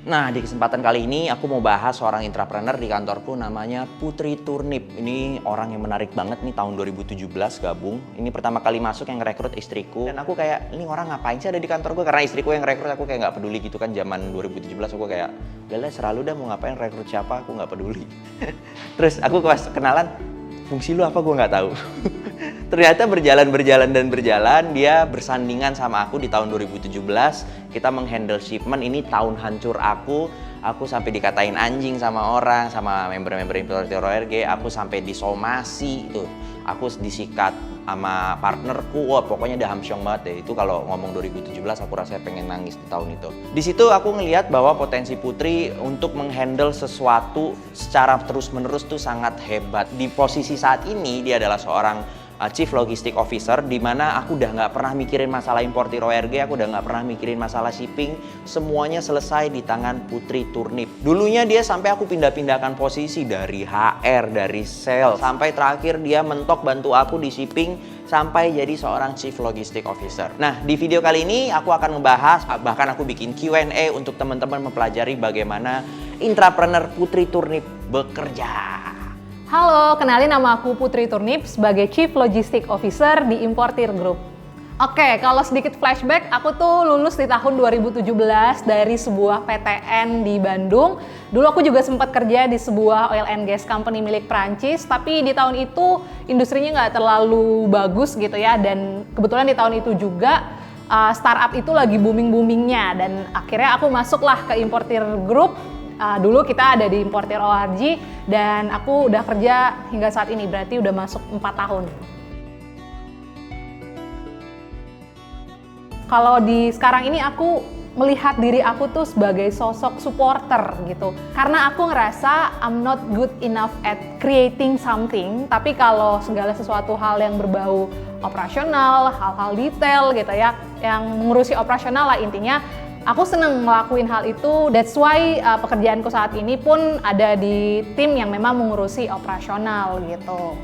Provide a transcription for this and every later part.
Nah, di kesempatan kali ini aku mau bahas seorang intrapreneur di kantorku namanya Putri Turnip. Ini orang yang menarik banget nih, tahun 2017 gabung. Ini pertama kali masuk yang ngerekrut istriku. Dan aku kayak, ini orang ngapain sih ada di kantor gue? Karena istriku yang ngerekrut, aku kayak nggak peduli gitu kan. Zaman 2017 aku kayak, udahlah selalu dah mau ngapain rekrut siapa, aku nggak peduli. Terus aku pas kenalan, fungsi lu apa gue nggak tahu. Ternyata berjalan, dia bersandingan sama aku di tahun 2017. Kita menghandle shipment, ini tahun hancur aku sampai dikatain anjing sama orang, sama member-member importer ORG, aku sampai disomasi tuh. Aku disikat sama partnerku, wah pokoknya dah hamsyong banget deh. Itu kalau ngomong 2017 aku rasanya pengen nangis di tahun itu. Di situ aku ngelihat bahwa potensi Putri untuk menghandle sesuatu secara terus-menerus tuh sangat hebat. Di posisi saat ini dia adalah seorang Chief Logistic Officer, di mana aku udah nggak pernah mikirin masalah importir ORG, aku udah nggak pernah mikirin masalah shipping, semuanya selesai di tangan Putri Turnip. Dulunya dia sampai aku pindah-pindahkan posisi dari HR, dari sales, sampai terakhir dia mentok bantu aku di shipping, sampai jadi seorang Chief Logistic Officer. Nah, di video kali ini aku akan ngebahas, bahkan aku bikin Q&A untuk teman-teman mempelajari bagaimana intrapreneur Putri Turnip bekerja. Halo, kenalin nama aku Putri Turnip sebagai Chief Logistic Officer di Importir Group. Oke, kalau sedikit flashback, aku tuh lulus di tahun 2017 dari sebuah PTN di Bandung. Dulu aku juga sempat kerja di sebuah oil and gas company milik Prancis, tapi di tahun itu industrinya nggak terlalu bagus gitu ya, dan kebetulan di tahun itu juga startup itu lagi booming-boomingnya, dan akhirnya aku masuklah ke Importir Group. Dulu kita ada di Importir ORG dan aku udah kerja hingga saat ini, berarti udah masuk 4 tahun. Kalau di sekarang ini aku melihat diri aku tuh sebagai sosok supporter gitu. Karena aku ngerasa I'm not good enough at creating something, tapi kalau segala sesuatu hal yang berbau operasional, hal-hal detail gitu ya, yang mengurusi operasional lah intinya, aku seneng ngelakuin hal itu. That's why pekerjaanku saat ini pun ada di tim yang memang mengurusi operasional gitu.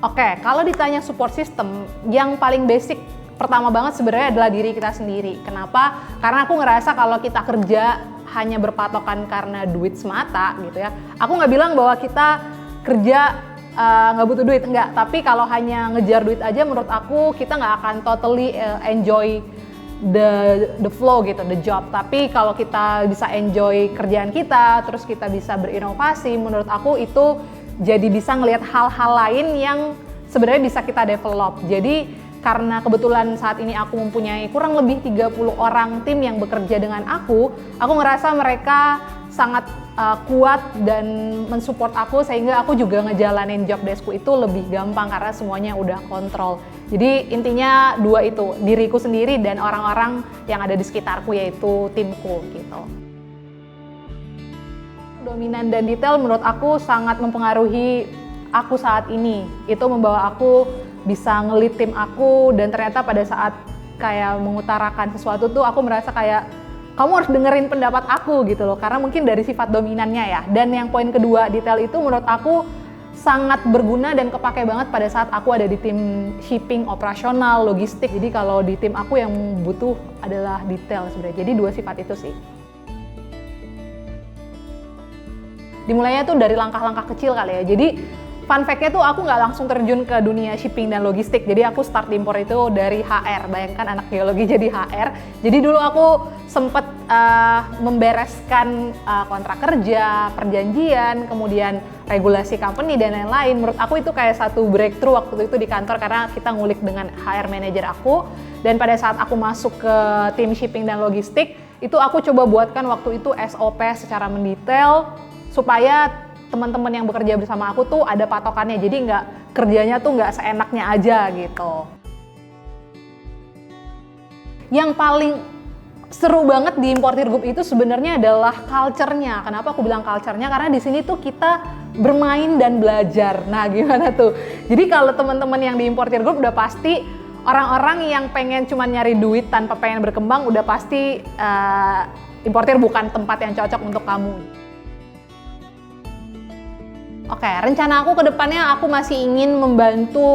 Oke, kalau ditanya support system, yang paling basic pertama banget sebenarnya adalah diri kita sendiri. Kenapa? Karena aku ngerasa kalau kita kerja hanya berpatokan karena duit semata gitu ya. Aku nggak bilang bahwa kita kerja nggak butuh duit, enggak. Tapi kalau hanya ngejar duit aja, menurut aku kita nggak akan totally enjoy the flow gitu, the job. Tapi kalau kita bisa enjoy kerjaan kita, terus kita bisa berinovasi, menurut aku itu jadi bisa ngelihat hal-hal lain yang sebenarnya bisa kita develop. Jadi karena kebetulan saat ini aku mempunyai kurang lebih 30 orang tim yang bekerja dengan aku ngerasa mereka sangat kuat dan mensupport aku, sehingga aku juga ngejalanin job deskku itu lebih gampang karena semuanya udah kontrol. Jadi intinya dua itu, diriku sendiri dan orang-orang yang ada di sekitarku, yaitu timku gitu. Dominan dan detail menurut aku sangat mempengaruhi aku saat ini. Itu membawa aku bisa ngelit tim aku, dan ternyata pada saat kayak mengutarakan sesuatu tuh aku merasa kayak kamu harus dengerin pendapat aku gitu loh, karena mungkin dari sifat dominannya ya. Dan yang poin kedua, detail itu menurut aku sangat berguna dan kepake banget pada saat aku ada di tim shipping, operasional, logistik. Jadi kalau di tim aku yang butuh adalah detail sebenarnya. Jadi dua sifat itu sih. Dimulainya tuh dari langkah-langkah kecil kali ya. Jadi fun fact-nya tuh aku nggak langsung terjun ke dunia shipping dan logistik. Jadi aku start di impor itu dari HR. Bayangkan anak geologi jadi HR. Jadi dulu aku sempet membereskan kontrak kerja, perjanjian, kemudian regulasi company dan lain-lain. Menurut aku itu kayak satu breakthrough waktu itu di kantor, karena kita ngulik dengan HR manager aku. Dan pada saat aku masuk ke tim shipping dan logistik, itu aku coba buatkan waktu itu SOP secara mendetail, supaya teman-teman yang bekerja bersama aku tuh ada patokannya, jadi nggak kerjanya tuh nggak seenaknya aja gitu. Yang paling seru banget di Importir Group itu sebenarnya adalah culture-nya. Kenapa aku bilang culture-nya? Karena di sini tuh kita bermain dan belajar. Nah, gimana tuh? Jadi kalau teman-teman yang di Importir Group udah pasti orang-orang yang pengen cuma nyari duit tanpa pengen berkembang, udah pasti Importir bukan tempat yang cocok untuk kamu. Oke, rencana aku ke depannya aku masih ingin membantu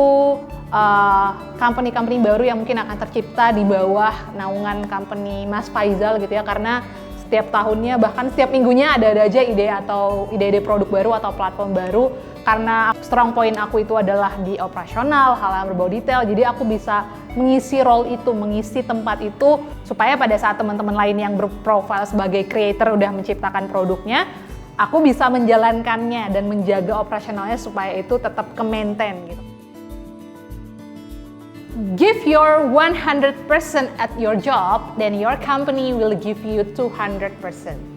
company-company baru yang mungkin akan tercipta di bawah naungan company Mas Faizal gitu ya, karena setiap tahunnya bahkan setiap minggunya ada aja ide-ide produk baru atau platform baru. Karena strong point aku itu adalah di operasional, hal-hal berbau detail, jadi aku bisa mengisi role itu, mengisi tempat itu, supaya pada saat teman-teman lain yang berprofil sebagai creator udah menciptakan produknya, aku bisa menjalankannya dan menjaga operasionalnya supaya itu tetap ke-maintain gitu. Give your 100% at your job, then your company will give you 200%.